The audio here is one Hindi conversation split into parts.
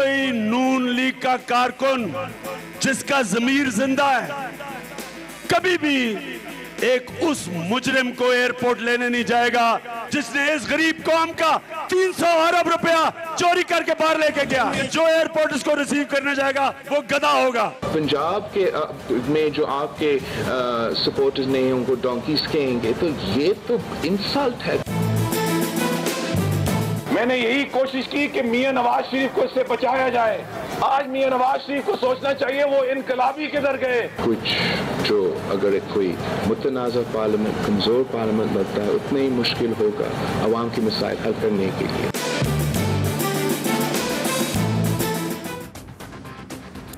कोई नून लीग का कारकुन जिसका जमीर जिंदा है कभी भी एक उस मुजरिम को एयरपोर्ट लेने नहीं जाएगा जिसने इस गरीब कौम का 300 अरब रुपया चोरी करके बाहर लेके गया। जो एयरपोर्ट इसको रिसीव करने जाएगा वो गधा होगा। पंजाब के में जो आपके सपोर्टर्स ने उनको डोंकीज कहेंगे तो ये तो इंसल्ट है। मैंने यही कोशिश की कि मियां नवाज शरीफ को इससे बचाया जाए। आज मियां नवाज शरीफ को सोचना चाहिए वो इनकलाबी किधर गए। कुछ जो अगर कोई मुतनाज़ा पार्लियामेंट कमजोर पार्लियामेंट बनता है उतना ही मुश्किल होगा अवाम की मसाइल हल करने के लिए।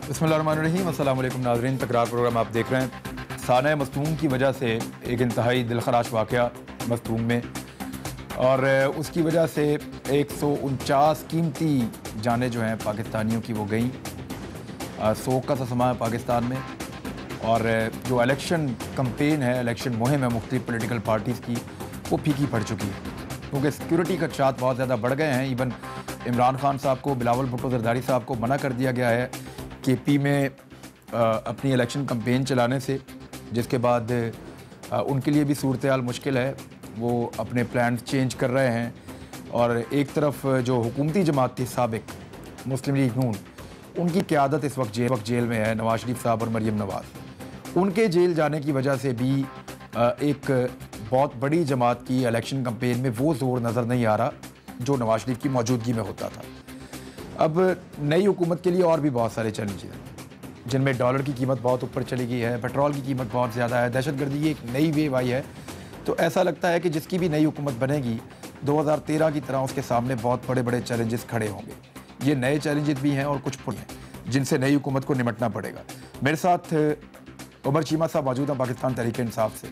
बिस्मिल्लाहिर्रहमानिर्रहीम, अस्सलाम वालेकुम नाज़रीन। तकरार प्रोग्राम आप देख रहे हैं। साना मस्तूम की वजह से एक इंतहाई दिलखराश वाक़या मस्तूम में, और उसकी वजह से 149 कीमती जानें जो हैं पाकिस्तानियों की वो गई। सोग का समा है पाकिस्तान में, और जो इलेक्शन कंपेन है, इलेक्शन मुहिम है मुख्तलिफ पॉलिटिकल पार्टीज़ की, वो फीकी पड़ चुकी है क्योंकि सिक्योरिटी खदशात बहुत ज़्यादा बढ़ गए हैं। इवन इमरान खान साहब को, बिलावल भुट्टो ज़रदारी साहब को मना कर दिया गया है के पी में अपनी इलेक्शन कंपेन चलाने से, जिसके बाद उनके लिए भी सूरत हाल मुश्किल है। वो अपने प्लान चेंज कर रहे हैं, और एक तरफ जो हुकूमती जमात थी साबिक मुस्लिम लीग नून, उनकी क़यादत इस वक्त जेल में है, नवाज शरीफ साहब और मरीम नवाज़। उनके जेल जाने की वजह से भी एक बहुत बड़ी जमात की इलेक्शन कंपेन में वो ज़ोर नज़र नहीं आ रहा जो नवाज शरीफ की मौजूदगी में होता था। अब नई हुकूमत के लिए और भी बहुत सारे चैलेंज हैं, जिनमें डॉलर की कीमत बहुत ऊपर चली गई है, पेट्रोल की कीमत बहुत ज़्यादा है, दहशतगर्दी की एक नई वेव आई है। तो ऐसा लगता है कि जिसकी भी नई हुकूमत बनेगी 2013 की तरह उसके सामने बहुत बड़े बड़े चैलेंजेस खड़े होंगे। ये नए चैलेंजेस भी हैं और कुछ पुराने हैं जिनसे नई हुकूमत को निपटना पड़ेगा। मेरे साथ उमर चीमा साहब मौजूद हैं पाकिस्तान तहरीक इंसाफ से,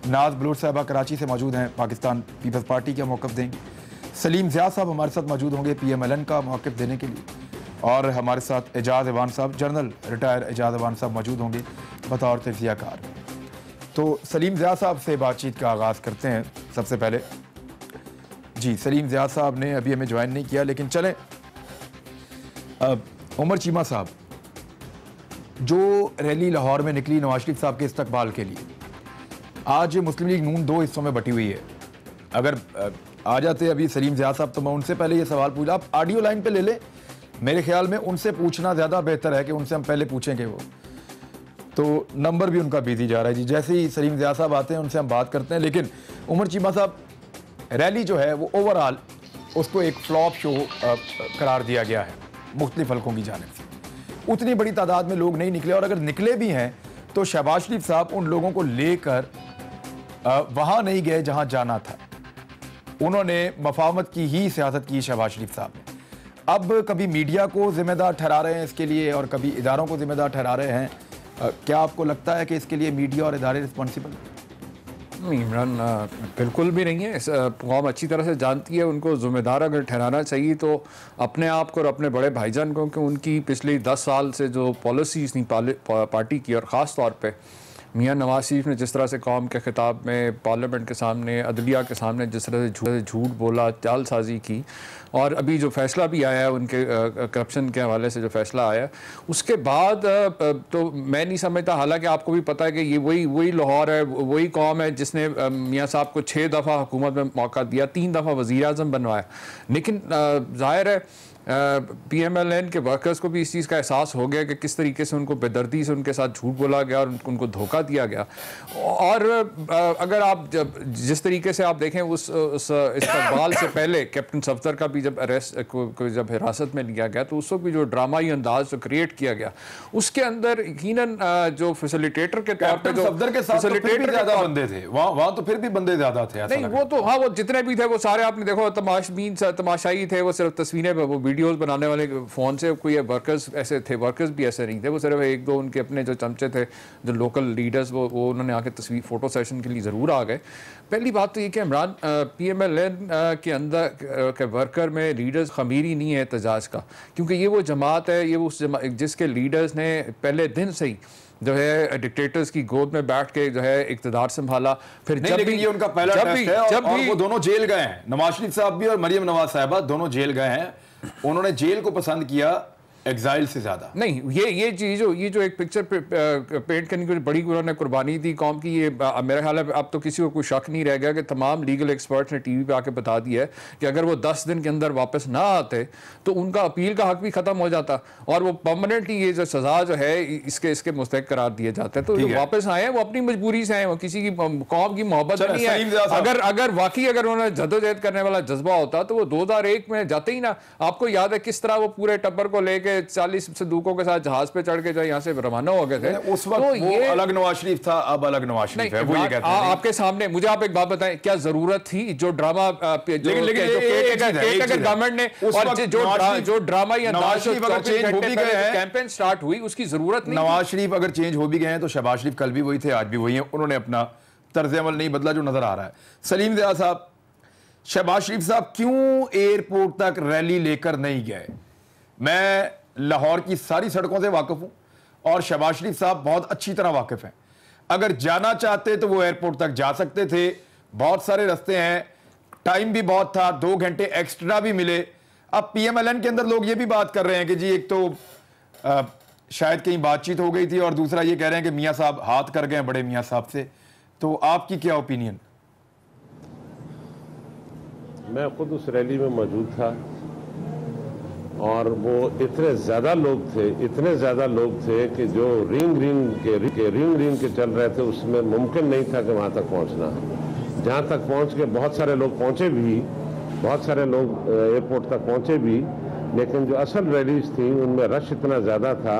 नाज बलूच साहबा कराची से मौजूद हैं, पाकिस्तान पीपल्स पार्टी का मौक़िफ़ देंगे, सलीम ज़िया साहब हमारे साथ मौजूद होंगे PMLN का मौक़िफ़ देने के लिए, और हमारे साथ एजाज़ अवान साहब, जनरल रिटायर एजाज़ अवान साहब मौजूद होंगे बतौर तज़कियाकार। तो सलीम ज़िया साहब से बातचीत का आगाज़ करते हैं। सबसे पहले जी, सलीम ज़िया साहब ने अभी हमें ज्वाइन नहीं किया, लेकिन चलें उमर चीमा साहब, जो रैली लाहौर में निकली नवाज शरीफ साहब के इस्तकबाल के लिए, आज मुस्लिम लीग नून दो हिस्सों में बटी हुई है। अगर आ जाते अभी सलीम ज़िया साहब तो मैं उनसे पहले ये सवाल पूछा, आप ऑडियो लाइन पे ले लें, मेरे ख्याल में उनसे पूछना ज़्यादा बेहतर है कि उनसे हम पहले पूछेंगे। वो तो नंबर भी उनका बिजी जा रहा है जी। जैसे ही सलीम ज़िया साहब आते हैं उनसे हम बात करते हैं। लेकिन उमर चीमा साहब, रैली जो है वो ओवरऑल उसको एक फ्लॉप शो करार दिया गया है मुख्तलिफ हल्कों की जानिब से। उतनी बड़ी तादाद में लोग नहीं निकले, और अगर निकले भी हैं तो शहबाज शरीफ साहब उन लोगों को लेकर वहाँ नहीं गए जहाँ जाना था। उन्होंने मफाहमत की ही सियासत की शहबाज शरीफ साहब ने। अब कभी मीडिया को ज़िम्मेदार ठहरा रहे हैं इसके लिए, और कभी इदारों को ज़िम्मेदार ठहरा रहे हैं। क्या आपको लगता है कि इसके लिए मीडिया और इदारे रिस्पॉन्सिबल? नहीं इमरान, बिल्कुल भी नहीं है। कौम अच्छी तरह से जानती है, उनको ज़िम्मेदार अगर ठहराना चाहिए तो अपने आप को और अपने बड़े भाईजान को, कि उनकी पिछले 10 साल से जो पॉलिसीज़ थी पार्टी की, और ख़ास तौर पे मियां नवाज शरीफ ने जिस तरह से कौम के खिताब में, पार्लियामेंट के सामने, अदलिया के सामने जिस तरह से झूठ बोला, चालसाजी की, और अभी जो फ़ैसला भी आया है उनके करप्शन के हवाले से जो फ़ैसला आया, उसके बाद तो मैं नहीं समझता। हालांकि आपको भी पता है कि ये वही लाहौर है, वही कौम है जिसने मियां साहब को 6 दफ़ा हुकूमत में मौका दिया, 3 दफ़ा वज़ीर आज़म बनवाया। लेकिन ज़ाहिर है PMLN के वर्कर्स को भी इस चीज़ का एहसास हो गया कि किस तरीके से उनको बेदर्दी से उनके साथ झूठ बोला गया और उनको धोखा दिया गया। और अगर आप जिस तरीके से आप देखें उस इस्तकबाल से पहले कैप्टन सफदर का भी जब जब हिरासत में लिया गया, तो उस वक्त भी जो ड्रामाई अंदाज जो क्रिएट किया गया, उसके अंदर यकीनन जो फैसिलिटेटर के तौर पर जो सफदर के साथ ज़्यादा बंदे थे, वहाँ तो फिर भी बंदे ज़्यादा थे। नहीं वो तो हाँ, वो जितने भी थे वो सारे आपने देखो तमाशाई थे, वो सिर्फ तस्वीरें, वो वीडियोस बनाने वाले फ़ोन से, कोई वर्कर्स ऐसे थे, वर्कर्स भी ऐसे नहीं थे, वो सिर्फ एक दो उनके अपने जो चमचे थे, जो लोकल लीडर्स, वो उन्होंने आके तस्वीर फ़ोटो सेशन के लिए ज़रूर आ गए। पहली बात तो ये कि इमरान, PMLN के अंदर के वर्कर में लीडर्स खमीरी नहीं है एहतजाज का, क्योंकि ये वो जमात है, ये उस जिसके लीडर्स ने पहले दिन से ही जो है डिक्टेटर्स की गोद में बैठ के जो है इक़्तिदार संभाला। फिर जब भी ये उनका पहला टेस्ट है, और वो दोनों जेल गए हैं, नवाज शरीफ साहब भी और मरीम नवाज साहिबा दोनों जेल गए हैं। उन्होंने जेल को पसंद किया एग्जाइल से ज्यादा। नहीं, ये जो एक पिक्चर पेंट करने की बड़ी उन्होंने कुर्बानी दी कौम की, ये मेरा ख्याल है अब तो किसी को कोई शक नहीं रह गया कि तमाम लीगल एक्सपर्ट्स ने टीवी पे आके बता दिया है कि अगर वो 10 दिन के अंदर वापस ना आते तो उनका अपील का हक भी खत्म हो जाता और वो परमानेंटली ये जो सजा जो है इसके मुस्तहक करार दिए जाते हैं। तो जो वापस आए वो अपनी मजबूरी से आए, वो किसी की कौम की मोहब्बत नहीं है। अगर वाकई अगर उन्होंने जद्दोजहद करने वाला जज्बा होता तो वो 2001 में जाते ही ना। आपको याद है किस तरह वो पूरे टब्बर को लेके 40 संदूकों के साथ जहाज पे चढ़ के जो यहाँ से रवाना हो गए थे। उस वक्त तो वो अलग नवाज शरीफ था, अब अलग नवाज शरीफ है। वो ये कहते हैं आपके सामने। मुझे आप एक बात बताएं, क्या जरूरत थी जो ड्रामा गवर्नमेंट ने और जो ड्रामा या कैंपेन स्टार्ट हुई उसकी जरूरत नहीं। नवाज शरीफ अगर चेंज हो भी गए हैं तो शहबाज शरीफ कल भी वही थे, आज भी वही हैं। उन्होंने अपना तर्ज अमल नहीं बदला जो नजर आ रहा है। सलीम ज़िया साहब, शहबाज शरीफ साहब क्यों एयरपोर्ट तक रैली लेकर नहीं गए? मैं लाहौर की सारी सड़कों से वाकिफ हूं और शहबाज शरीफ साहब बहुत अच्छी तरह वाकिफ हैं। अगर जाना चाहते तो वो एयरपोर्ट तक जा सकते थे, बहुत सारे रास्ते हैं, टाइम भी बहुत था, 2 घंटे एक्स्ट्रा भी मिले। अब PMLN के अंदर लोग ये भी बात कर रहे हैं कि जी एक तो शायद कहीं बातचीत हो गई थी और दूसरा ये कह रहे हैं कि मियाँ साहब हाथ कर गए बड़े मियाँ साहब से। तो आपकी क्या ओपिनियन? मैं खुद उस रैली में मौजूद था और वो इतने ज़्यादा लोग थे कि जो रिंग के चल रहे थे उसमें मुमकिन नहीं था कि वहाँ तक पहुँचना। जहाँ तक पहुँच के बहुत सारे लोग पहुँचे भी, बहुत सारे लोग एयरपोर्ट तक पहुँचे भी, लेकिन जो असल रैलीज थी उनमें रश इतना ज़्यादा था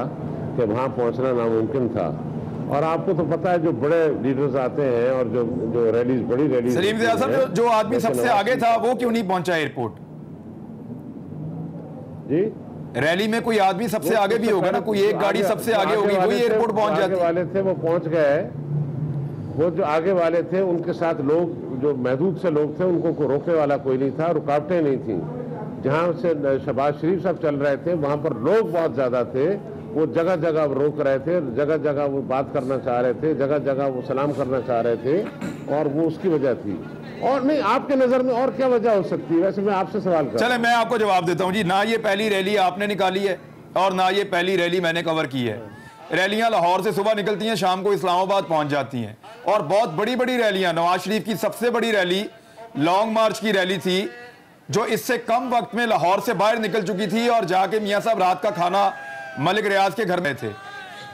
कि वहाँ पहुँचना नामुमकिन था। और आपको तो पता है जो बड़े लीडर्स आते हैं और जो रैलीज, बड़ी रैलीज। सलीम ज़िया साहब, जो आदमी सबसे आगे था वो क्यों नहीं पहुँचा एयरपोर्ट? जी, रैली में कोई आदमी सबसे आगे भी होगा ना, कोई एक गाड़ी सबसे आगे होगी, वही एयरपोर्ट पहुंच जाती। आगे वाले थे वो पहुंच गए, वो जो आगे वाले थे उनके साथ लोग, जो महदूद से लोग थे, उनको रोकने वाला कोई नहीं था, रुकावटें नहीं थी। जहां से शहबाज शरीफ साहब चल रहे थे वहां पर लोग बहुत ज्यादा थे, वो जगह जगह रोक रहे थे, जगह जगह वो बात करना चाह रहे थे, जगह जगह वो सलाम करना चाह रहे थे और वो उसकी वजह थी। और नहीं, आपके नजर में और क्या वजह हो सकती है? वैसे मैं आपसे सवाल कर, चले मैं आपको जवाब देता हूं जी। ना ये पहली रैली आपने निकाली है और ना ये पहली रैली मैंने कवर की है। रैलियां लाहौर से सुबह निकलती हैं, शाम को इस्लामाबाद पहुंच जाती हैं और बहुत बड़ी बड़ी रैलियां। नवाज शरीफ की सबसे बड़ी रैली लॉन्ग मार्च की रैली थी जो इससे कम वक्त में लाहौर से बाहर निकल चुकी थी और जाके मियाँ साहब रात का खाना मलिक रियाज के घर में थे।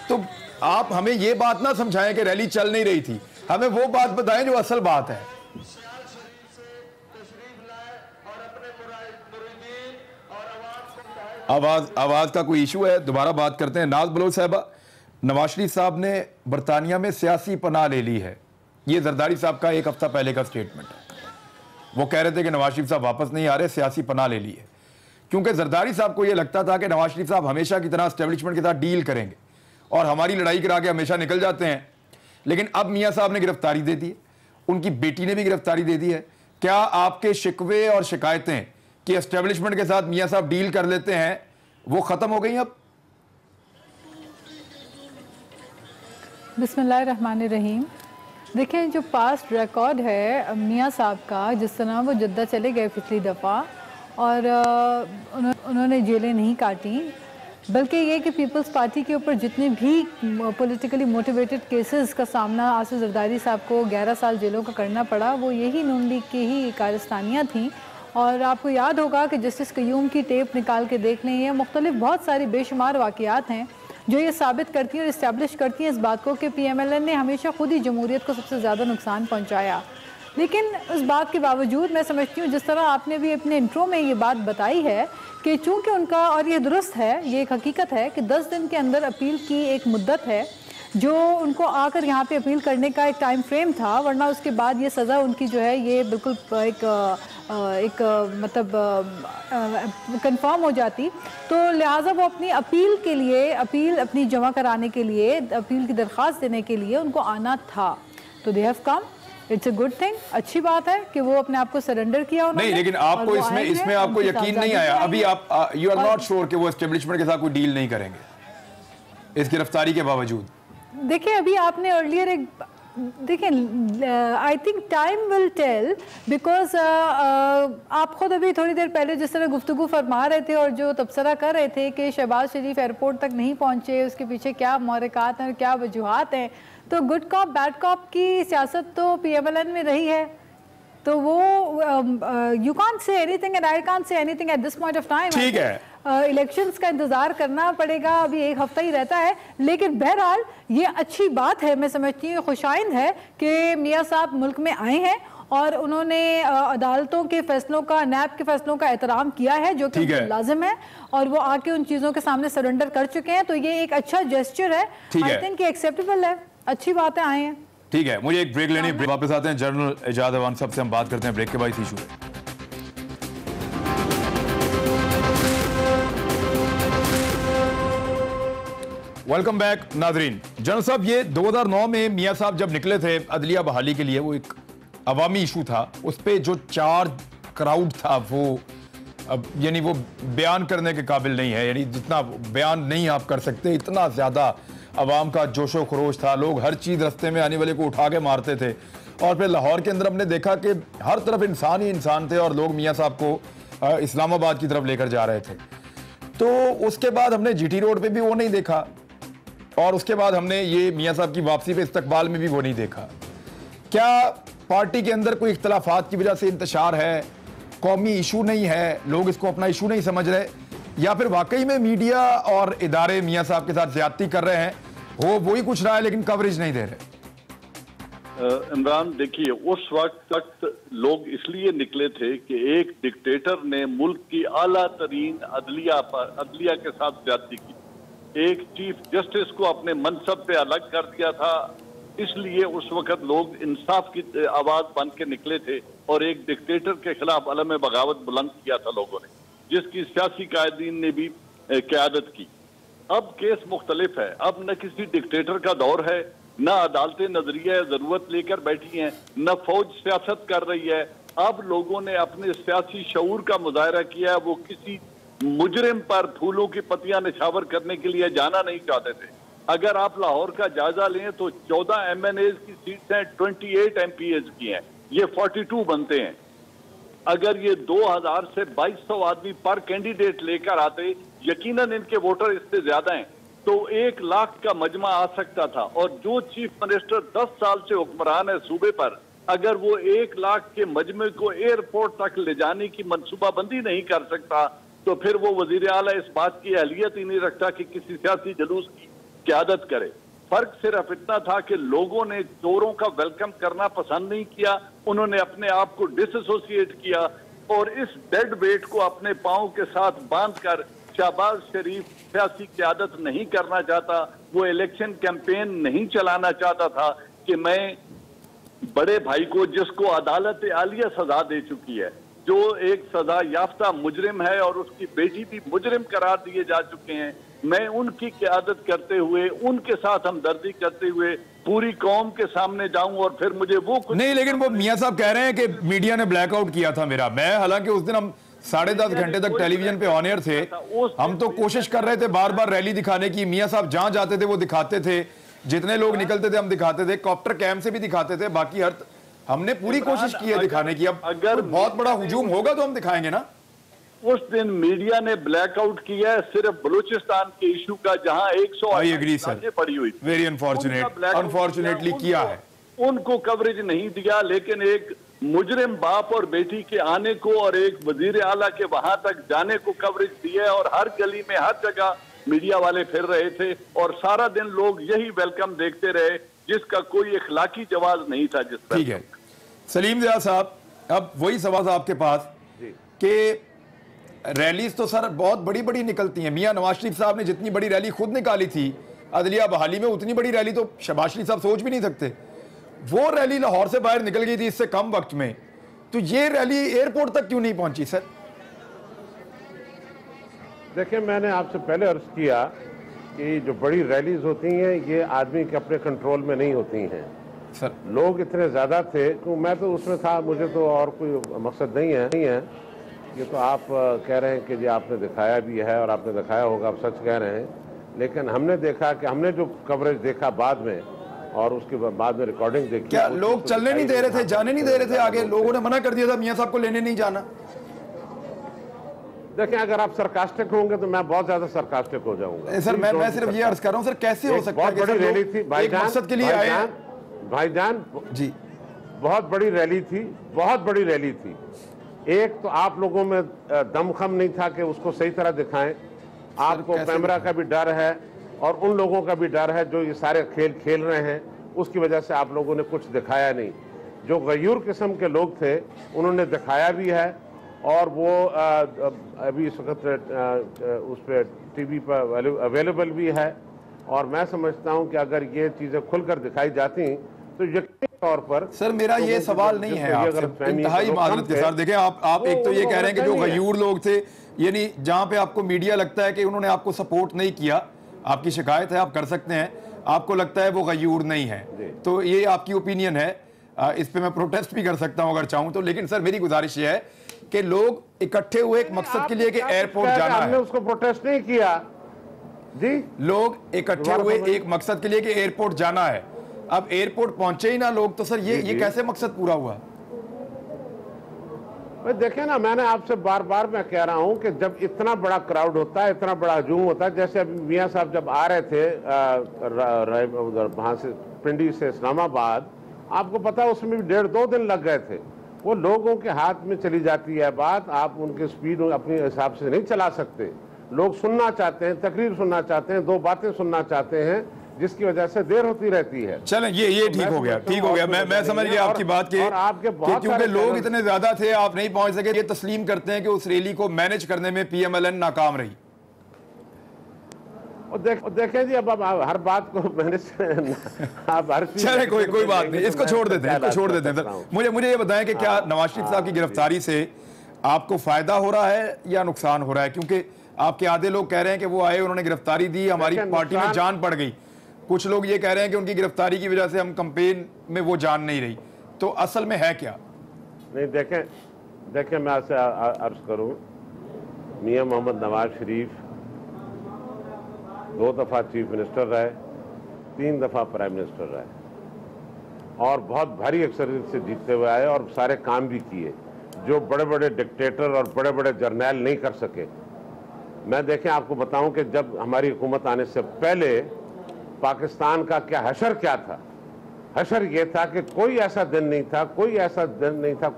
तो आप हमें ये बात ना समझाएं कि रैली चल नहीं रही थी, हमें वो बात बताएं जो असल बात है। आवाज का कोई इशू है? दोबारा बात करते हैं। नाज बलोच साहबा, नवाज शरीफ साहब ने बरतानिया में सियासी पनाह ले ली है, ये जरदारी साहब का 1 हफ्ता पहले का स्टेटमेंट है। वो कह रहे थे कि नवाज शरीफ साहब वापस नहीं आ रहे, सियासी पनाह ले ली है, क्योंकि जरदारी साहब को यह लगता था कि नवाज शरीफ साहब हमेशा की तरह एस्टेब्लिशमेंट के साथ डील करेंगे और हमारी लड़ाई करा के हमेशा निकल जाते हैं। लेकिन अब मियाँ साहब ने गिरफ्तारी दे दी है, उनकी बेटी ने भी गिरफ्तारी दे दी है। क्या आपके शिकवे और शिकायतें कि एस्टेब्लिशमेंट के साथ मियाँ साहब डील कर लेते हैं वो खत्म हो गई अब? बिस्मिल्लाहिर्रहमानिर्रहीम। देखें, जो पास्ट रिकॉर्ड है मियाँ साहब का, जिस तरह वो जद्दा चले गए पिछली दफ़ा और उन्होंने जेलें नहीं काटी, बल्कि ये कि पीपल्स पार्टी के ऊपर जितने भी पॉलिटिकली मोटिवेटेड केसेस का सामना आसिफ जरदारी साहब को 11 साल जेलों का करना पड़ा, वो यही नून लीग की ही कारस्तानियाँ थीं। और आपको याद होगा कि जस्टिस कयूम की टेप निकाल के देख लें, ये मुख्तलिफ बहुत सारी बेशुमार वाक़यात हैं जो ये साबित करती हैं और इस्टेब्लिश करती हैं इस बात को कि PMLN ने हमेशा खुद ही जमहूरियत को सबसे ज़्यादा नुकसान पहुँचाया। लेकिन उस बात के बावजूद मैं समझती हूँ, जिस तरह आपने भी अपने इंट्रो में ये बात बताई है कि चूँकि उनका, और ये दुरुस्त है, ये एक हकीकत है कि 10 दिन के अंदर अपील की एक मुद्दत है जो उनको आकर यहाँ पे अपील करने का एक टाइम फ्रेम था, वरना उसके बाद ये सज़ा उनकी जो है ये बिल्कुल एक मतलब कंफर्म हो जाती। तो लिहाजा वो अपनी अपील के लिए, अपील अपनी जमा कराने के लिए, अपील की दरख्वास्त देने के लिए उनको आना था। तो they have come, it's a good thing, अच्छी बात है कि वो अपने आप को सरेंडर किया उन्होंने। नहीं, लेकिन आपको इसमें आपको यकीन नहीं आया अभी? आप यू आर नॉट श्योर कि वो एस्टेब्लिशमेंट के साथ कोई डील नहीं करेंगे इस गिरफ्तारी के बावजूद? देखिए, अभी आपने अर्लियर एक देखिए I think time will tell, because आप खुद अभी थोड़ी देर पहले जिस तरह गुफ्तगू फरमा रहे थे और जो तबसरा कर रहे थे कि शहबाज शरीफ एयरपोर्ट तक नहीं पहुंचे, उसके पीछे क्या महरक़ात हैं और क्या वजूहात हैं, तो गुड कॉप बैड कॉप की सियासत तो PMLN में रही है, तो वो you can't say anything and I can't say anything at this point of time. ठीक है, इलेक्शंस का इंतजार करना पड़ेगा, अभी एक हफ्ता ही रहता है, लेकिन बहरहाल ये अच्छी बात है, मैं समझती हूँ खुशाइंद है कि मियाँ साहब मुल्क में आए हैं और उन्होंने अदालतों के फैसलों का, नैब के फैसलों का एहतराम किया है जो कि लाजिम है, और वो आके उन चीज़ों के सामने सरेंडर कर चुके हैं, तो ये एक अच्छा जेस्चर है, आई थिंक एक्सेप्टेबल है, अच्छी बातें आए हैं। ठीक है, मुझे एक ब्रेक लेनी, वापस आते हैं जनरल एजाज अवान साहब से हम बात करते हैं ब्रेक के बाद इस इशू पे। वेलकम बैक नाजरीन। जनरल साहब, ये 2009 में मियाँ साहब जब निकले थे अदलिया बहाली के लिए, वो एक अवामी इशू था, उस पर जो चार्ज क्राउड था वो यानी वो बयान करने के काबिल नहीं है, यानी जितना बयान नहीं आप कर सकते, इतना ज़्यादा अवाम का जोशो खरोश था, लोग हर चीज़ रास्ते में आने वाले को उठा के मारते थे, और फिर लाहौर के अंदर हमने देखा कि हर तरफ इंसान ही इंसान थे और लोग मियाँ साहब को इस्लामाबाद की तरफ लेकर जा रहे थे। तो उसके बाद हमने GT रोड पे भी वो नहीं देखा, और उसके बाद हमने ये मियाँ साहब की वापसी पे इस्तकबाल में भी वो नहीं देखा। क्या पार्टी के अंदर कोई इख्तलाफात की वजह से इंतशार है, कौमी इशू नहीं है, लोग इसको अपना इशू नहीं समझ रहे, या फिर वाकई में मीडिया और इदारे मियाँ साहब के साथ ज्यादती कर रहे हैं, हो वही कुछ रहा है लेकिन कवरेज नहीं दे रहे? इमरान, देखिए, उस वक्त लोग इसलिए निकले थे कि एक डिक्टेटर ने मुल्क की आला तरीन अदलिया के साथ ज्यादती की, एक चीफ जस्टिस को अपने मनसब पे अलग कर दिया था, इसलिए उस वक्त लोग इंसाफ की आवाज बन के निकले थे और एक डिक्टेटर के खिलाफ अलम बगावत बुलंद किया था लोगों ने, जिसकी सियासी कायदीन ने भी क़यादत की। अब केस मुख्तलिफ है, अब न किसी डिक्टेटर का दौर है, न अदालतें नजरिया जरूरत लेकर बैठी हैं, न फौज सियासत कर रही है। अब लोगों ने अपने सियासी शऊर का मुजाहरा किया है, वो किसी मुजरिम पर फूलों की पत्तियां निछावर करने के लिए जाना नहीं चाहते थे। अगर आप लाहौर का जायजा लें तो 14 MNAs की सीट्स हैं, 28 MPAs की हैं, ये 42 बनते हैं। अगर ये 2000 से 2200 आदमी पर कैंडिडेट लेकर आते, यकीनन इनके वोटर इससे ज्यादा हैं, तो 1 लाख का मजमा आ सकता था। और जो चीफ मिनिस्टर 10 साल से हुक्मरान है सूबे पर, अगर वो 1 लाख के मजमे को एयरपोर्ट तक ले जाने की मनसूबाबंदी नहीं कर सकता, तो फिर वो वजीर आला इस बात की अहलियत ही नहीं रखता कि किसी सियासी जुलूस की क़यादत करे। फर्क सिर्फ इतना था कि लोगों ने चोरों का वेलकम करना पसंद नहीं किया, उन्होंने अपने आप को डिसएसोसिएट किया और इस डेड वेट को अपने पांव के साथ बांधकर शहबाज शरीफ सियासी क़यादत नहीं करना चाहता, वो इलेक्शन कैंपेन नहीं चलाना चाहता था कि मैं बड़े भाई को, जिसको अदालत आलिया सजा दे चुकी है, जो एक सजा याफ्ता मुजरिम है और उसकी बेटी भी मुजरिम करार दिए जा चुके हैं, मैं उनकी क़यादत करते हुए, उनके साथ हमदर्दी करते हुए पूरी कौम के सामने जाऊं और फिर मुझे वो कुछ नहीं। लेकिन वो मियाँ साहब कह रहे हैं कि मीडिया ने ब्लैकआउट किया था मेरा। मैं हालांकि उस दिन हम 10.5 घंटे तक टेलीविजन पे ऑन एयर थे, हम तो कोशिश कर रहे थे बार बार रैली दिखाने की, मियाँ साहब जहां जाते थे वो दिखाते थे, जितने लोग निकलते थे हम दिखाते थे, कॉप्टर कैम से भी दिखाते थे, बाकी हर हमने पूरी कोशिश की है दिखाने की। अब अगर बहुत बड़ा हुजूम होगा तो हम दिखाएंगे ना। उस दिन मीडिया ने ब्लैकआउट किया है सिर्फ बलूचिस्तान के इशू का, जहां 100 पड़ी हुई, वेरी अनफॉर्चुनेटली किया है, उनको कवरेज नहीं दिया। लेकिन एक मुजरिम बाप और बेटी के आने को और एक वजीर आला के वहां तक जाने को कवरेज दिया है, और हर गली में हर जगह मीडिया वाले फिर रहे थे और सारा दिन लोग यही वेलकम देखते रहे, जिसका कोई इखलाकी जवाब नहीं था। जिस ठीक है सलीम ज़िया साहब, अब वही सवाल आपके पास कि रैलीज तो सर बहुत बड़ी बड़ी निकलती हैं। मियां नवाज शरीफ साहब ने जितनी बड़ी रैली खुद निकाली थी अदलिया बहाली में, उतनी बड़ी रैली तो शहबाज शरीफ साहब सोच भी नहीं सकते। वो रैली लाहौर से बाहर निकल गई थी इससे कम वक्त में, तो ये रैली एयरपोर्ट तक क्यों नहीं पहुंची सर? देखिए, मैंने आपसे पहले अर्ज किया कि जो बड़ी रैलीज होती हैं ये आदमी के अपने कंट्रोल में नहीं होती हैं सर। लोग इतने ज्यादा थे कि मैं तो उसमें था, मुझे तो और कोई मकसद नहीं है। ये तो आप कह रहे हैं कि जी आपने दिखाया भी है और आपने दिखाया होगा, आप सच कह रहे हैं, लेकिन हमने देखा कि हमने जो कवरेज देखा बाद में और उसके बाद में रिकॉर्डिंग देखी। क्या लोग चलने नहीं दे रहे थे, जाने नहीं दे रहे थे आगे? लोगों ने मना कर दिया था मियां साहब को लेने नहीं जाना। देखें, अगर आप सरकास्टिक होंगे तो मैं बहुत ज्यादा सरकास्टिक हो जाऊंगा। सर मैं सिर्फ ये अर्ज कर रहा हूं, सर कैसे हो सकता है बहुत बड़ी रैली थी एक मकसद के लिए आए? भाईजान जी, बहुत बड़ी रैली थी, बहुत बड़ी रैली थी। एक तो आप लोगों में दमखम नहीं था कि उसको सही तरह दिखाएं। आपको कैमरा का भी डर है और उन लोगों का भी डर है जो ये सारे खेल खेल रहे हैं, उसकी वजह से आप लोगों ने कुछ दिखाया नहीं। जो गयूर किस्म के लोग थे उन्होंने दिखाया भी है और वो अभी इस वक्त उस पर टीवी पर अवेलेबल भी है। और मैं समझता हूं कि अगर ये चीज़ें खुलकर दिखाई जाती तो यकीनी तौर पर सर मेरा ये सवाल नहीं है आपसे, इंतहाई माजरत के साथ। देखें आप एक तो ये कह रहे हैं कि जो गयूर लोग थे, यानी जहां पे आपको मीडिया लगता है कि उन्होंने आपको सपोर्ट नहीं किया, आपकी शिकायत है, आप कर सकते हैं, आपको लगता है वो गयूर नहीं है, तो ये आपकी ओपिनियन है, इस पे मैं प्रोटेस्ट भी कर सकता हूं अगर चाहूं तो। लेकिन सर मेरी गुजारिश ये है कि लोग इकट्ठे हुए एक मकसद के लिए कि एयरपोर्ट जाना है। हमने उसको प्रोटेस्ट नहीं किया जी, लोग इकट्ठे हुए एक मकसद के लिए कि एयरपोर्ट जाना है। अब एयरपोर्ट पहुंचे ही ना लोग, तो सर ये कैसे मकसद पूरा हुआ? देखें ना, मैंने आपसे बार बार मैं कह रहा हूं कि जब इतना बड़ा क्राउड होता है, इतना बड़ा हजूम होता है, जैसे अभी मियां साहब जब आ रहे थे वहां से पिंडी से इस्लामाबाद, आपको पता है उसमें भी 1.5-2 दिन लग गए थे। वो लोगों के हाथ में चली जाती है बात, आप उनके स्पीड अपने हिसाब से नहीं चला सकते। लोग सुनना चाहते हैं, तकरीर सुनना चाहते हैं, 2 बातें सुनना चाहते हैं, जिसकी वजह से देर होती रहती है। चलें ये ठीक हो गया, ठीक हो गया। मैं समझ गया आपकी बात के, क्योंकि लोग इतने ज्यादा थे आप नहीं पहुंच सके। ये तस्लीम करते हैं कि उस रैली को मैनेज करने में PMLN नाकाम रही। और देखें जी, अब हर बात को मैनेज आप हर चीज, चले कोई बात नहीं, इसको छोड़ देते हैं, सर मुझे ये बताएं कि क्या नवाज शरीफ साहब की गिरफ्तारी से आपको फायदा हो रहा है या नुकसान हो रहा है? क्योंकि आपके आधे लोग कह रहे हैं कि वो आए, उन्होंने गिरफ्तारी दी, हमारी पार्टी में जान पड़ गई। कुछ लोग ये कह रहे हैं कि उनकी गिरफ्तारी की वजह से हम कैंपेन में वो जान नहीं रही। तो असल में है क्या? नहीं, देखें मैं आपसे अर्ज करूं, मियां मोहम्मद नवाज शरीफ 2 दफा चीफ मिनिस्टर रहे, 3 दफा प्राइम मिनिस्टर रहे और बहुत भारी अक्सरियत से जीतते हुए आए और सारे काम भी किए जो बड़े बड़े डिक्टेटर और बड़े बड़े जर्नैल नहीं कर सके। मैं देखें आपको बताऊं कि जब हमारी हुकूमत आने से पहले पाकिस्तान का हशर क्या था? हशर ये था कि कोई ऐसा दिन नहीं था, कोई ऐसा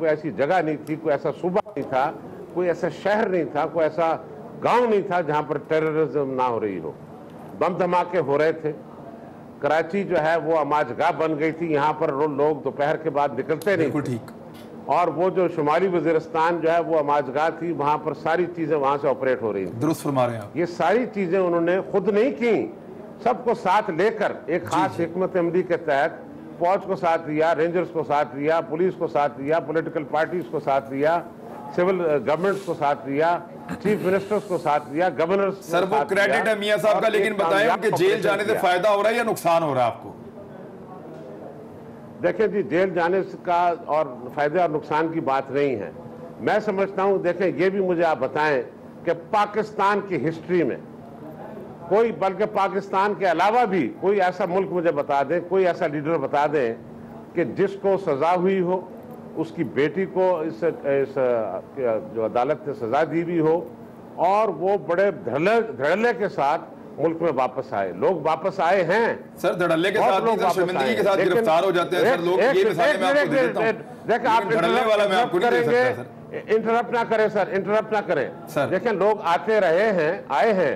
ऐसी जगह नहीं थी, कोई ऐसा सूबा नहीं था, कोई ऐसा शहर नहीं था, कोई ऐसा गांव नहीं था जहां पर टेररिज्म ना हो रही हो। बम धमाके हो रहे थे, कराची जो है वो अमाजगाह बन गई थी, यहाँ पर लोग दोपहर के बाद निकलते नहीं। बिल्कुल ठीक। और वो जो शुमाली वजीरिस्तान जो है वो अमाजगाह थी, वहां पर सारी चीजें वहां से ऑपरेट हो रही थी। दुरुस्त फरमा रहे हैं आप। ये सारी चीजें उन्होंने खुद नहीं की, सबको साथ लेकर एक खास हिकमत अमली के तहत फौज को साथ लिया, रेंजर्स को साथ लिया, पुलिस को साथ लिया, पॉलिटिकल पार्टीज को साथ लिया, सिविल गवर्नमेंट्स को साथ लिया, चीफ मिनिस्टर्स को साथ लिया, गवर्नर्स। सर वो क्रेडिट है मियां साहब का, लेकिन बताएं उनके जेल जाने से फायदा हो रहा है या नुकसान हो रहा है आपको? देखिए जी, जेल जाने का और फायदे और नुकसान की बात नहीं है। मैं समझता हूं, देखें ये भी मुझे आप बताएं कि पाकिस्तान की हिस्ट्री में कोई, बल्कि पाकिस्तान के अलावा भी कोई ऐसा मुल्क मुझे बता दें, कोई ऐसा लीडर बता दें कि जिसको सजा हुई हो, उसकी बेटी को इस जो अदालत ने सजा दी भी हो और वो बड़े धड़ल्ले के साथ मुल्क में वापस आए। लोग वापस आए हैं सर, धड़ल्ले के साथ नहीं, शर्मिंदगी के साथ गिरफ्तार हो जाते हैं सर लोग। ये मिसालें मैं आपको दे देता हूं। देखिए, आप धड़ल्ले वाला मैं आपको नहीं दे सकता सर। इंटरप्ट ना करें सर, इंटरप्ट ना करें सर। देखिए, लोग आते रहे हैं, आए हैं,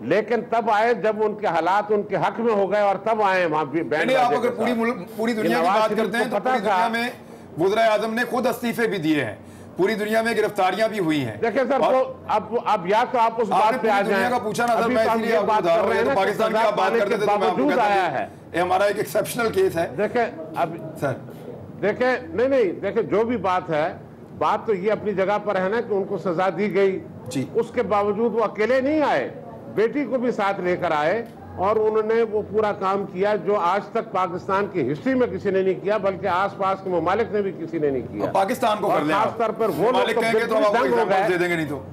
लेकिन तब आए जब उनके हालात उनके हक में हो गए और तब आए वहां भी। आप अगर पूरी दुनिया की बात करते हैं तो पूरी दुनिया में वज़ीर आज़म ने खुद इस्तीफे भी दिए हैं, पूरी दुनिया में गिरफ्तारियां भी हुई हैं। देखिए सर, अब या तो आप उस बात पे आ जाएं। का पूछा ना सर, मैं इसलिए बात कर रहे हैं, तो पाकिस्तान की आप बात करते थे तो मैं आपको कहता आया है, ये हमारा एक एक्सेप्शनल केस है। देखिए अब सर, देखिए नहीं, देखिए जो भी बात है, बात तो ये अपनी जगह पर है ना कि उनको सजा दी गई जी, उसके बावजूद वो अकेले नहीं आए, बेटी को भी साथ लेकर आए और उन्होंने वो पूरा काम किया जो आज तक पाकिस्तान की हिस्ट्री में किसी ने नहीं किया, बल्कि आसपास के ममालिक ने भी किसी ने नहीं किया। पाकिस्तान को कर लें, खास तौर पर वो लोग दे देंगे, नहीं तो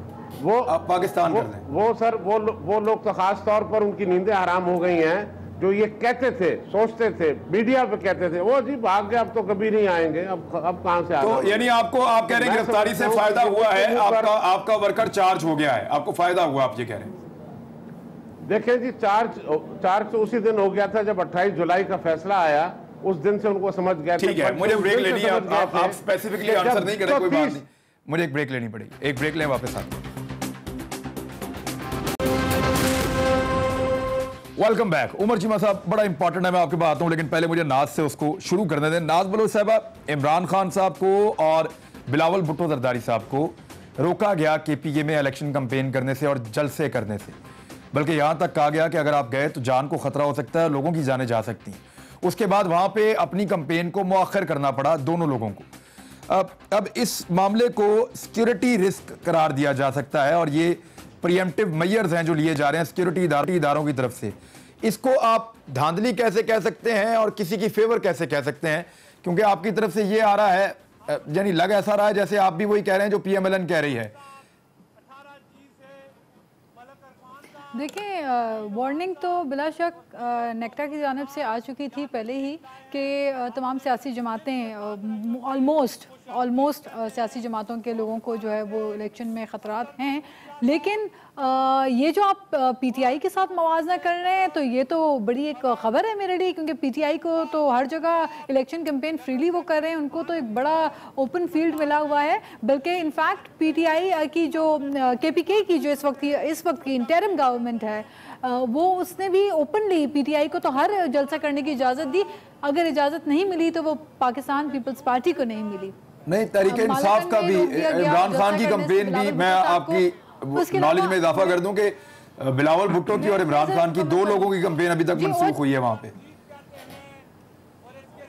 वो पाकिस्तान कर लें। वो सर वो लोग तो खास तौर पर उनकी नींदें हराम हो गई हैं जो ये कहते थे, सोचते थे, मीडिया पे कहते थे, वो जी भाग गए, अब तो कभी नहीं आएंगे, अब कहां से आएंगे। तो यानी आपको, आप कह रहे हैं गिरफ्तारी से फायदा हुआ है, आपका वर्कर चार्ज हो गया है, आपको फायदा हुआ, आप ये कह रहे हैं? देखिए जी, चार्ज तो उसी दिन हो गया था जब 28 जुलाई का फैसला आया, उस दिन से उनको समझ गया। ठीक है, मुझे ब्रेक लेनी है, आप स्पेसिफिकली आंसर नहीं करें, कोई बात नहीं, मुझे एक ब्रेक लेनी पड़ेगी, एक ब्रेक लें, वापस आते हैं। Welcome back. उमर चीमा साहब, बड़ा इंपॉर्टेंट है, मैं आपके पास आता हूं, लेकिन पहले मुझे नाज से उसको शुरू करने दें। नाज बलोच साहबा, इमरान खान साहब को और बिलावल भुट्टो जरदारी साहब को रोका गया KPA में इलेक्शन कैंपेन करने से और जलसे करने से, बल्कि यहां तक कहा गया कि अगर आप गए तो जान को खतरा हो सकता है, लोगों की जानें जा सकती हैं। उसके बाद वहां पे अपनी कैंपेन को मुअख्खर करना पड़ा दोनों लोगों को। अब इस मामले को सिक्योरिटी रिस्क करार दिया जा सकता है और ये प्रीएम्प्टिव मेजर्स हैं जो लिए जा रहे हैं सिक्योरिटी इदारों की तरफ से। इसको आप धांधली कैसे कह सकते हैं और किसी की फेवर कैसे कह सकते हैं? क्योंकि आपकी तरफ से ये आ रहा है, यानी लग ऐसा रहा है जैसे आप भी वही कह रहे हैं जो PMLN कह रही है। देखिए, वार्निंग तो बिला शक नेक्टा की जानिब से आ चुकी थी पहले ही कि तमाम सियासी जमातें ऑलमोस्ट सियासी जमातों के लोगों को जो है वो इलेक्शन में ख़तरात हैं। लेकिन ये जो आप PTI के साथ मवाजना कर रहे हैं तो ये तो बड़ी एक ख़बर है मेरे लिए, क्योंकि PTI को तो हर जगह इलेक्शन कैंपेन फ्रीली वो कर रहे हैं, उनको तो एक बड़ा ओपन फील्ड मिला हुआ है। बल्कि इनफैक्ट PTI की जो KPK की जो इस वक्त की इंटरिम गवर्नमेंट है, वो उसने भी ओपनली PTI को तो हर जलसा करने की इजाज़त दी। अगर इजाज़त नहीं मिली तो वो पाकिस्तान पीपल्स पार्टी को नहीं मिली। नहीं, तहरीक इंसाफ का भी, इमरान खान की कैंपेन भी, मैं आपकी नॉलेज में इजाफा कर दूं कि बिलावल भुट्टो की और इमरान खान की दो लोगों की कैंपेन अभी तक मनसूख हुई है वहां पे।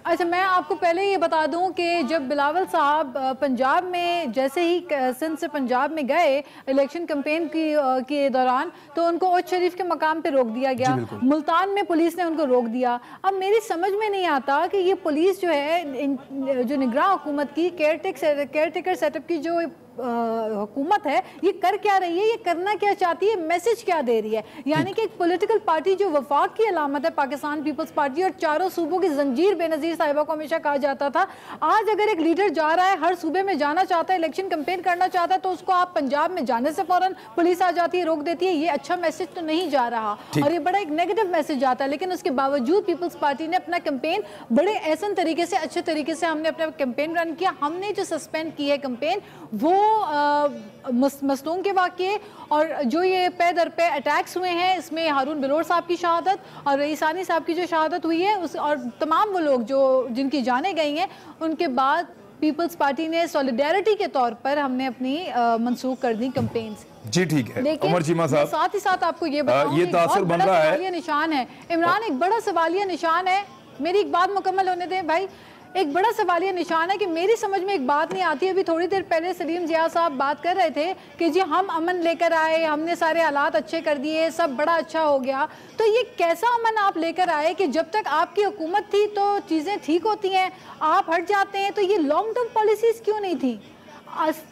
अच्छा, मैं आपको पहले ये बता दूं कि जब बिलावल साहब पंजाब में, जैसे ही सिंध से पंजाब में गए इलेक्शन कैंपेन के दौरान, तो उनको उच्च शरीफ के मकाम पे रोक दिया गया। मुल्तान में पुलिस ने उनको रोक दिया। अब मेरी समझ में नहीं आता कि ये पुलिस जो है, जो निगरान हुकूमत की केयरटेकर सेटअप की जो हुकूमत है, ये कर क्या रही है, ये करना क्या चाहती है, मैसेज क्या दे रही है? यानी कि एक पॉलिटिकल पार्टी जो वफाक की अलामत है, पाकिस्तान पीपल्स पार्टी, और चारों सूबों की जंजीर बेनजीर साहिबा को हमेशा कहा जाता था। आज अगर एक लीडर जा रहा है, हर सूबे में जाना चाहता है, इलेक्शन कैंपेन करना चाहता है, तो उसको आप पंजाब में जाने से फौरन पुलिस आ जाती है, रोक देती है। ये अच्छा मैसेज तो नहीं जा रहा और ये बड़ा एक नेगेटिव मैसेज जाता है। लेकिन उसके बावजूद पीपल्स पार्टी ने अपना कैंपेन बड़े ऐसे तरीके से, अच्छे तरीके से हमने अपना कैंपेन रन किया। हमने जो सस्पेंड की है कैंपेन, वो मसलूम के वाक़े और जो ये पे दर पे अटैक्स हुए हैं, इसमें हारून बिलोर साहब की शहादत और रईसानी साहब की जो शहादत हुई है, उस और तमाम वो लोग जो जिनकी जानें गई हैं, उनके बाद पीपल्स पार्टी ने सॉलिडेरिटी के तौर पर हमने अपनी मनसूख कर दी कैंपेन्स। जी ठीक है उमर चीमा साहब, साथ ही साथ आपको ये बताऊं, ये तासुर बन रहा है, निशान है इमरान, एक बड़ा सवालिया निशान है। मेरी एक बात मुकम्मल होने दें भाई। एक बड़ा सवालिया निशान है कि मेरी समझ में एक बात नहीं आती। अभी थोड़ी देर पहले सलीम जिया साहब बात कर रहे थे कि जी हम अमन लेकर आए, हमने सारे हालात अच्छे कर दिए, सब बड़ा अच्छा हो गया। तो ये कैसा अमन आप लेकर आए कि जब तक आपकी हुकूमत थी तो चीज़ें ठीक होती हैं, आप हट जाते हैं? तो ये लॉन्ग टर्म पॉलिसीज क्यों नहीं थी?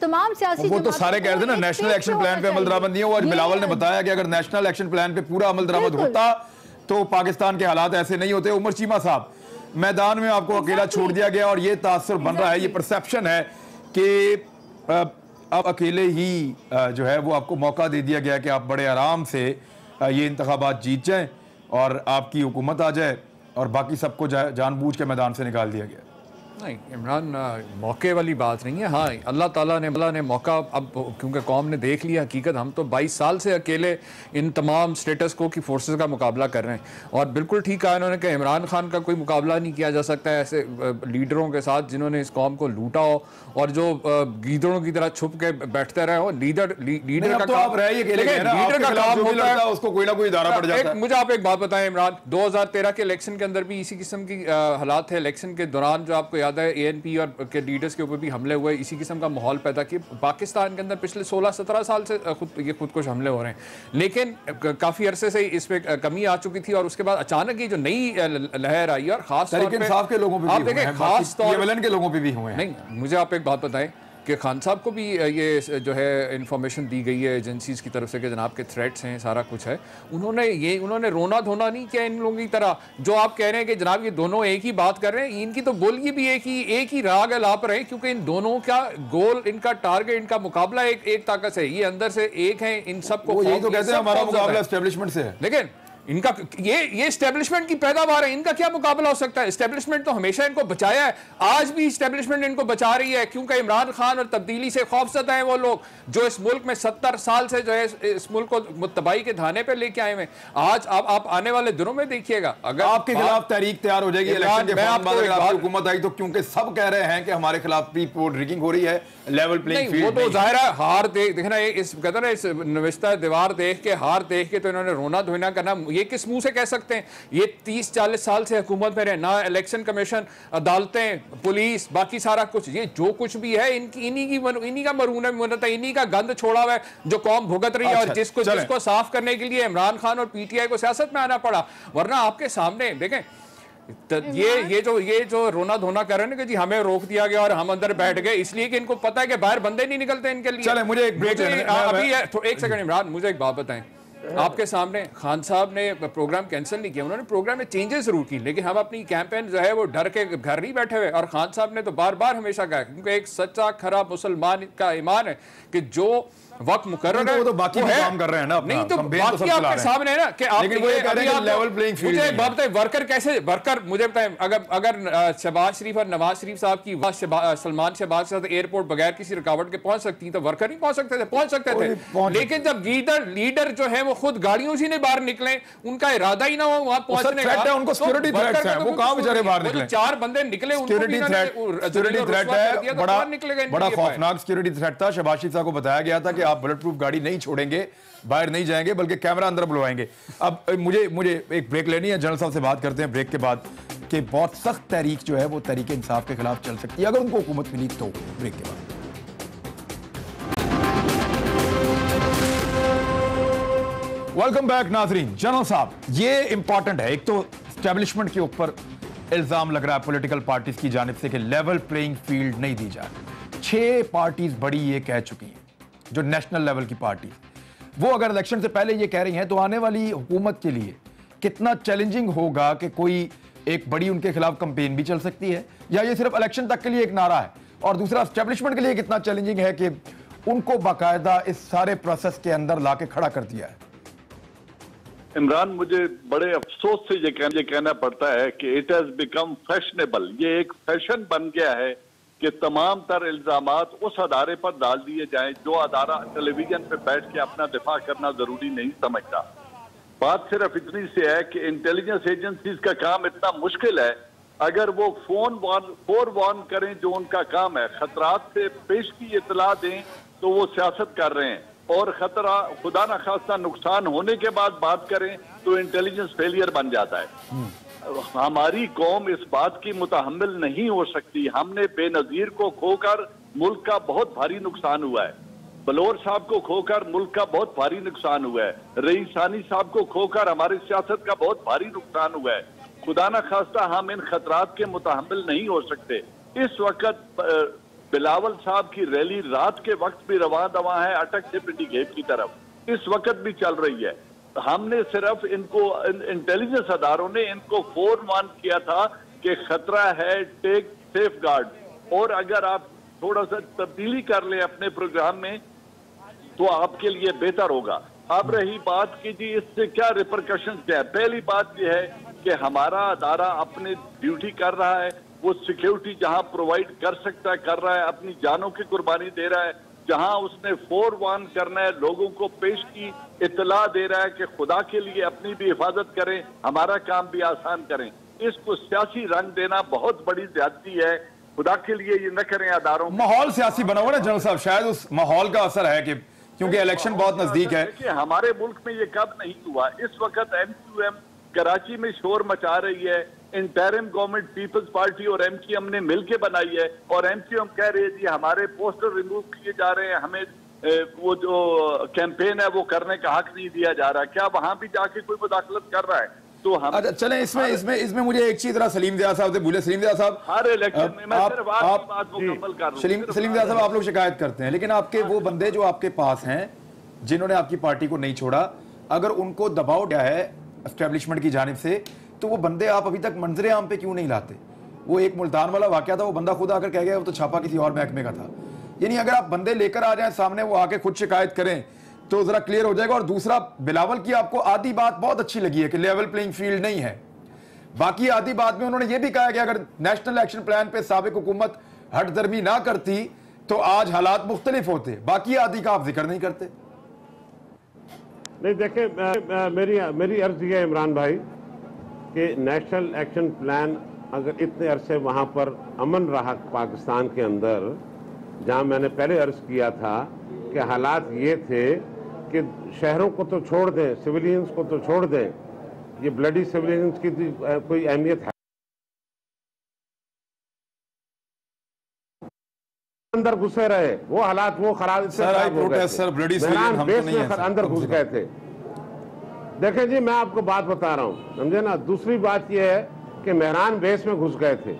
तमाम सियासी वो तो सारे कह रहे थे ना नेशनल एक्शन प्लान पे अमल दरामद नहीं हुआ। और बिलावल ने बताया कि अगर नेशनल एक्शन प्लान पे पूरा अमल दरामद होता तो पाकिस्तान के हालात ऐसे नहीं होते। उमर चीमा साहब, मैदान में आपको अकेला छोड़ दिया गया और ये तासुर बन रहा है, ये परसेप्शन है कि अब अकेले ही जो है वो आपको मौका दे दिया गया कि आप बड़े आराम से ये इंतखाबात जीत जाएं और आपकी हुकूमत आ जाए और बाकी सबको जानबूझ के मैदान से निकाल दिया गया। नहीं इमरान, मौके वाली बात नहीं है। हाँ, अल्लाह ताला ने मौका, अब क्योंकि कौम ने देख लिया हकीकत, हम तो 22 साल से अकेले इन तमाम स्टेटस को की फोर्सेस का मुकाबला कर रहे हैं। और बिल्कुल ठीक कहा इन्होंने कि इमरान खान का कोई मुकाबला नहीं किया जा सकता है ऐसे लीडरों के साथ जिन्होंने इस कौम को लूटा हो और जो गीदड़ों की तरह छुप के बैठते रहे हो। लीडर का काम होता है, उसको कोई ना कोई इदारा पड़ जाता है। मुझे आप एक बात बताएं इमरान, 2013 के इलेक्शन के अंदर भी इसी किस्म की हालात थे। इलेक्शन के दौरान जो आपको याद है ANP और के लीडर्स के ऊपर भी हमले हुए, इसी किस्म का माहौल पैदा किया। पाकिस्तान के अंदर पिछले 16-17 साल से खुदकुश हमले हो रहे हैं, लेकिन काफी अरसे से इस पे कमी आ चुकी थी और उसके बाद अचानक ही जो नई लहर आई और खास तौर पे के लोगों पे आप देखें, खास तौर के लोगों पे भी हुए हैं। नहीं, मुझे आप एक बात बताएं, कि खान साहब को भी ये जो है इंफॉर्मेशन दी गई है एजेंसीज़ की तरफ से कि जनाब के थ्रेट्स हैं, सारा कुछ है। उन्होंने रोना धोना नहीं किया इन लोगों की तरह जो आप कह रहे हैं कि जनाब ये दोनों एक ही बात कर रहे हैं। इनकी तो बोलिए भी एक ही राग अलाप रहे, क्योंकि इन दोनों का गोल, इनका टारगेट, इनका मुकाबला एक ताकत से, ये अंदर से एक है, इन सबको यही तो कहते हैं हमारा मुकाबला एस्टेब्लिशमेंट से है। लेकिन इनका ये एस्टेब्लिशमेंट की पैदावार है, इनका क्या मुकाबला हो सकता है? एस्टेब्लिशमेंट तो हमेशा इनको बचाया है, आज भी एस्टेब्लिशमेंट इनको बचा रही है, क्योंकि इमरान खान और तब्दीली से खौफजदा हैं वो लोग जो इस मुल्क में 70 साल से जो है इस मुल्क को तबाही के धाने पर लेके आए हैं। आज आप आने वाले दिनों में देखिएगा, अगर आपके खिलाफ तहरीक तैयार हो जाएगी इलेक्शन के बाद हुकूमत आई तो, क्योंकि सब कह रहे हैं कि हमारे खिलाफ प्री पोल रिगिंग हो रही है, लेवल प्लेइंग फील्ड। वो तो जाहिर है हार देखना, इस कहते हैं इस नविश्ता दीवार देख के, हार देख के तो इन्होंने रोना धोना करना, ये किस मुंह से कह सकते हैं? ये 30-40 साल से हुकूमत में रहे, ना इलेक्शन कमीशन, अदालतें, पुलिस, बाकी सारा कुछ, ये जो कुछ भी है इन्हीं का मरून है, इन्हीं का गंद छोड़ा हुआ है जो कौम भुगत रही है। और जिसको साफ करने के लिए इमरान खान और पीटीआई को सियासत में आना पड़ा, वरना आपके सामने देखें ये जो रोना धोना कर रहे हैं कि जी हमें रोक दिया गया और हम अंदर बैठ गए, इसलिए कि इनको पता है कि बाहर बंदे नहीं निकलते इनके लिए। चले मुझे एक ब्रेक अभी एक सेकंड इमरान, मुझे एक बात बताएं। आपके सामने खान साहब ने प्रोग्राम कैंसिल नहीं किया, उन्होंने प्रोग्राम में चेंजेस जरूर की, लेकिन हम अपनी कैंपेन जो है वो डर के घर नहीं बैठे हुए। और खान साहब ने तो बार बार हमेशा कहा, क्योंकि एक सच्चा खरा मुसलमान का ईमान है कि जो वक्त मुकर्रर है, वो तो बाकी भी काम कर रहे हैं ना, नहीं तो बाकी आपके सामने है ना कि आप लेवल प्लेइंग फील्ड। मुझे एक बात बताएं, वर्कर मुझे बताएं, अगर शहबाज शरीफ और नवाज शरीफ साहब की सलमान शहबाज के साथ एयरपोर्ट बगैर किसी रुकावट के पहुंच सकती तो वर्कर नहीं पहुंच सकते थे? पहुंच सकते थे, लेकिन जब लीडर जो है वो खुद गाड़ियों से नहीं बाहर निकले, उनका इरादा ही ना हो वहां पहुंचने का, उनको सिक्योरिटी थ्रेट्स हैं, वो कहां बेचारे बाहर निकले? 4 बंदे निकले, सिक्योरिटी थ्रेट है, बड़ा खौफनाक सिक्योरिटी थ्रेट था। शहबाज शरीफ साहब को बताया गया था कि आप बुलेट प्रूफ गाड़ी नहीं छोड़ेंगे, बाहर नहीं जाएंगे, बल्कि कैमरा अंदर बुलवाएंगे। अब मुझे एक ब्रेक लेनी है, जनरल साहब से बात करते हैं ब्रेक के बाद कि बहुत सख्त तहरीक जो है वो तहरीक इंसाफ के खिलाफ चल सकती है अगर उनको हुकूमत मिली तो। ब्रेक के बाद वेलकम बैक नाजरीन। जनरल साहब, ये इंपॉर्टेंट है, एक तो एस्टेब्लिशमेंट के ऊपर इल्जाम लग रहा है पॉलिटिकल पार्टीज की जानिब से कि लेवल प्लेइंग फील्ड नहीं दी जा रही। 6 पार्टीज बड़ी ये कह चुकी हैं, जो नेशनल लेवल की पार्टी, वो अगर इलेक्शन से पहले ये कह रही हैं तो आने वाली हुकूमत के लिए कितना चैलेंजिंग होगा कि कोई एक बड़ी उनके खिलाफ कंपेन भी चल सकती है, या ये सिर्फ इलेक्शन तक के लिए एक नारा है? और दूसरा, एस्टेब्लिशमेंट के लिए कितना चैलेंजिंग है कि उनको बाकायदा इस सारे प्रोसेस के अंदर लाके खड़ा कर दिया है? इमरान, मुझे बड़े अफसोस से ये कहना पड़ता है कि इट हैज बिकम फैशनेबल, ये एक फैशन बन गया है कि तमाम तर इल्जामात उस अदारे पर डाल दिए जाएं जो अदारा टेलीविजन पे बैठ के अपना दिफा करना जरूरी नहीं समझता। बात सिर्फ इतनी से है कि इंटेलिजेंस एजेंसीज का काम इतना मुश्किल है, अगर वो फोरवार्न करें जो उनका काम है, खतरात से पेश की इतला दें तो वो सियासत कर रहे हैं, और खतरा खुदा न खास्ता नुकसान होने के बाद बात करें तो इंटेलिजेंस फेलियर बन जाता है। हमारी कौम इस बात की मुतहम्मिल नहीं हो सकती। हमने बेनजीर को खोकर मुल्क का बहुत भारी नुकसान हुआ है, बलोर साहब को खोकर मुल्क का बहुत भारी नुकसान हुआ है, रईसानी साहब को खोकर हमारी सियासत का बहुत भारी नुकसान हुआ है। खुदा न खास्ता हम इन खतरात के मुतहम्मिल नहीं हो सकते। इस वक्त बिलावल साहब की रैली रात के वक्त भी रवा दवा है अटक से पिंडी गेट की तरफ, इस वक्त भी चल रही है। हमने सिर्फ इनको इंटेलिजेंस अदारों ने इनको फोरवार्न किया था कि खतरा है, टेक सेफ गार्ड, और अगर आप थोड़ा सा तब्दीली कर ले अपने प्रोग्राम में तो आपके लिए बेहतर होगा। अब रही बात कि जी इससे क्या रिपरकशन क्या है, पहली बात यह है कि हमारा अदारा अपनी ड्यूटी कर रहा है, वो सिक्योरिटी जहां प्रोवाइड कर सकता है कर रहा है, अपनी जानों की कुर्बानी दे रहा है, जहां उसने फोरवार्न करना है, लोगों को पेश की इतला दे रहा है कि खुदा के लिए अपनी भी हिफाजत करें, हमारा काम भी आसान करें। इसको सियासी रंग देना बहुत बड़ी ज्यादती है, खुदा के लिए ये न करें अदारों। माहौल सियासी बना हुआ ना जनरल साहब, शायद उस माहौल का असर है कि क्योंकि इलेक्शन बहुत नजदीक है। देखिए हमारे मुल्क में ये कब नहीं हुआ, इस वक्त MQM कराची में शोर मचा रही है, इंटरिम गवर्नमेंट पीपल्स पार्टी और MQM ने मिलकर बनाई है, और MQM कह रही है जी हमारे पोस्टर रिमूव किए जा रहे हैं, हमें वो जो कैंपेन है वो करने का हक नहीं दिया जा रहा। क्या वहां भी जाके कोई मुदाखलत कर रहा है? तो हम अच्छा चलें, इसमें मुझे एक चीज जरा सलीम ज़िया साहब से भूले। सलीम ज़िया साहब, हर इलेक्शन में मैं सिर्फ आपकी बात मुकम्मल कर रहा हूं। सलीम ज़िया साहब, आप लोग शिकायत करते हैं, लेकिन आपके वो बंदे जो आपके पास हैं जिन्होंने आपकी पार्टी को नहीं छोड़ा, अगर उनको दबाव दिया है एस्टेब्लिशमेंट की जानिब से, तो वो बंदे आप अभी तक मंजरे आम पे क्यों नहीं लाते? वो एक मुल्तान वाला वाकया था, वो बंदा खुद आकर कह गया वो तो छापा किसी और महकमे का था। यानी अगर आप बंदे लेकर आ जाएं सामने, वो आके खुद शिकायत करें तो जरा क्लियर हो जाएगा। और दूसरा, बिलावल की आपको आधी बात बहुत अच्छी लगी है कि लेवल प्लेइंग फील्ड नहीं है। बाकी आधी बात में उन्होंने ये भी कहा कि अगर नेशनल एक्शन प्लान पे साबिक हुकूमत हटदर्मी ना करती तो आज हालात मुख्तलिफ होते। बाकी आधी का आप जिक्र नहीं करते। नहीं, देखें, मेरी अर्ज यह है इमरान भाई कि नेशनल एक्शन प्लान अगर इतने अरसे वहाँ पर अमन रहा पाकिस्तान के अंदर, जहाँ मैंने पहले अर्ज किया था कि हालात ये थे कि शहरों को तो छोड़ दें, सिविलियंस को तो छोड़ दें, ये ब्लडी सिविलियंस की कोई अहमियत है अंदर घुसे रहे, वो हालात वो खराब हो गए थे, अंदर घुस गए थे। देखें जी, मैं आपको बात बता रहा हूँ, समझे ना। दूसरी बात यह है कि मेहरान बेस में घुस गए थे,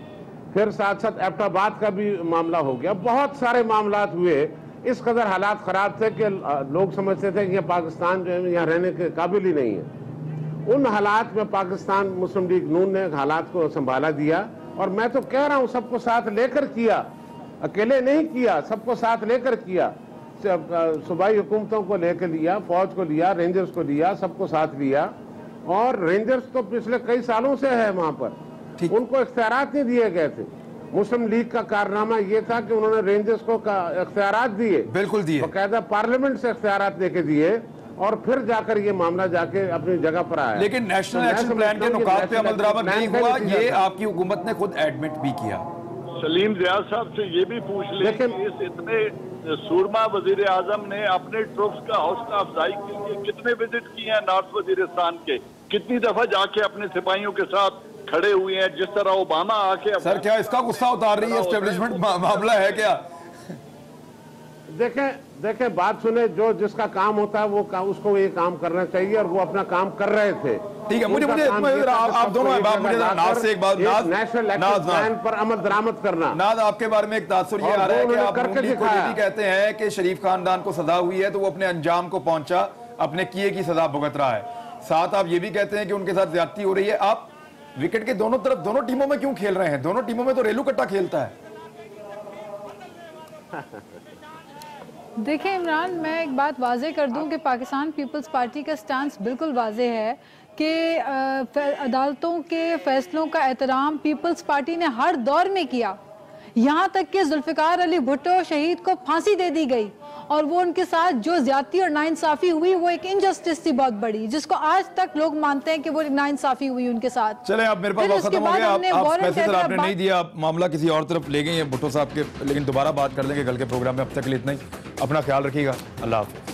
फिर साथ साथ एबटाबाद का भी मामला हो गया, बहुत सारे मामलात हुए। इस कदर हालात खराब थे कि लोग समझते थे कि यह पाकिस्तान जो है यहाँ रहने के काबिल ही नहीं है। उन हालात में पाकिस्तान मुस्लिम लीग नून ने हालात को संभाला दिया, और मैं तो कह रहा हूँ सबको साथ लेकर किया, अकेले नहीं किया, सबको साथ लेकर किया। सूबाई हुकूमतों को लेकर लिया, फौज को लिया, रेंजर्स को लिया, सबको साथ लिया। और रेंजर्स तो पिछले कई सालों से है वहां पर, उनको इख्तियारात नहीं दिए गए थे। मुस्लिम लीग का कारनामा यह था कि उन्होंने रेंजर्स को इख्तियारात दिए, बिल्कुल दिए, बाकायदा पार्लियामेंट से इख्तियारात लेके दिए, और फिर जाकर ये मामला जाके अपनी जगह पर आया। लेकिन नेशनल एक्शन प्लान के नुकात पे अमल दरामद नहीं हुआ, ये आपकी हुकूमत ने खुद एडमिट भी किया। सलीम ज़िया साहब से ये भी पूछ ले कि इस इतने सूरमा वजीर आजम ने अपने ट्रूप्स का हौसला अफजाई के लिए कितने विजिट किए हैं नॉर्थ वजीरिस्तान के, कितनी दफा जाके अपने सिपाहियों के साथ खड़े हुए हैं, जिस तरह ओबामा आके। सर क्या इसका गुस्सा उतार रही है एस्टेब्लिशमेंट, मामला है क्या? देखें बात सुने, जो जिसका काम होता है वो उसको ये काम करना चाहिए, और वो अपना काम कर रहे थे। ठीक है, मुझे आप दोनों मुझे नाज से एक बात, नेशनल एक्शन प्लान पर अमल दरामद करना। नाज, आपके बारे में एक तासुर ये आ रहा है कि आप नून लीग को ये भी कहते हैं कि शरीफ खानदान को सजा हुई है तो वो अपने अंजाम को पहुंचा, अपने किए की सजा भुगत रहा है। साथ आप ये भी कहते हैं कि उनके साथ ज्यादती हो रही है। आप विकेट के दोनों तरफ, दोनों टीमों में क्यों खेल रहे हैं? दोनों टीमों में तो रेलू कट्टा खेलता है। देखिए इमरान, मैं एक बात वाजे कर दूं कि पाकिस्तान पीपल्स पार्टी का स्टांस बिल्कुल वाजे है कि अदालतों के फैसलों का एहतराम पीपल्स पार्टी ने हर दौर में किया। यहाँ तक कि जुल्फिकार अली भुट्टो शहीद को फांसी दे दी गई, और वो उनके साथ जो ज्यादती और नाइंसाफी हुई वो एक इनजस्टिस थी बहुत बड़ी, जिसको आज तक लोग मानते हैं कि वो नाइंसाफी हुई उनके साथ। चले, अब मेरे पास वक्त खत्म हो गया, आप पैसे सर आपने नहीं दिया, मामला किसी और तरफ ले गए हैं भुट्टो साहब के, लेकिन दोबारा बात कर लेंगे कल के प्रोग्राम में। अब तक के लिए इतना ही, अपना ख्याल रखिएगा, अल्लाह हाफ़िज़।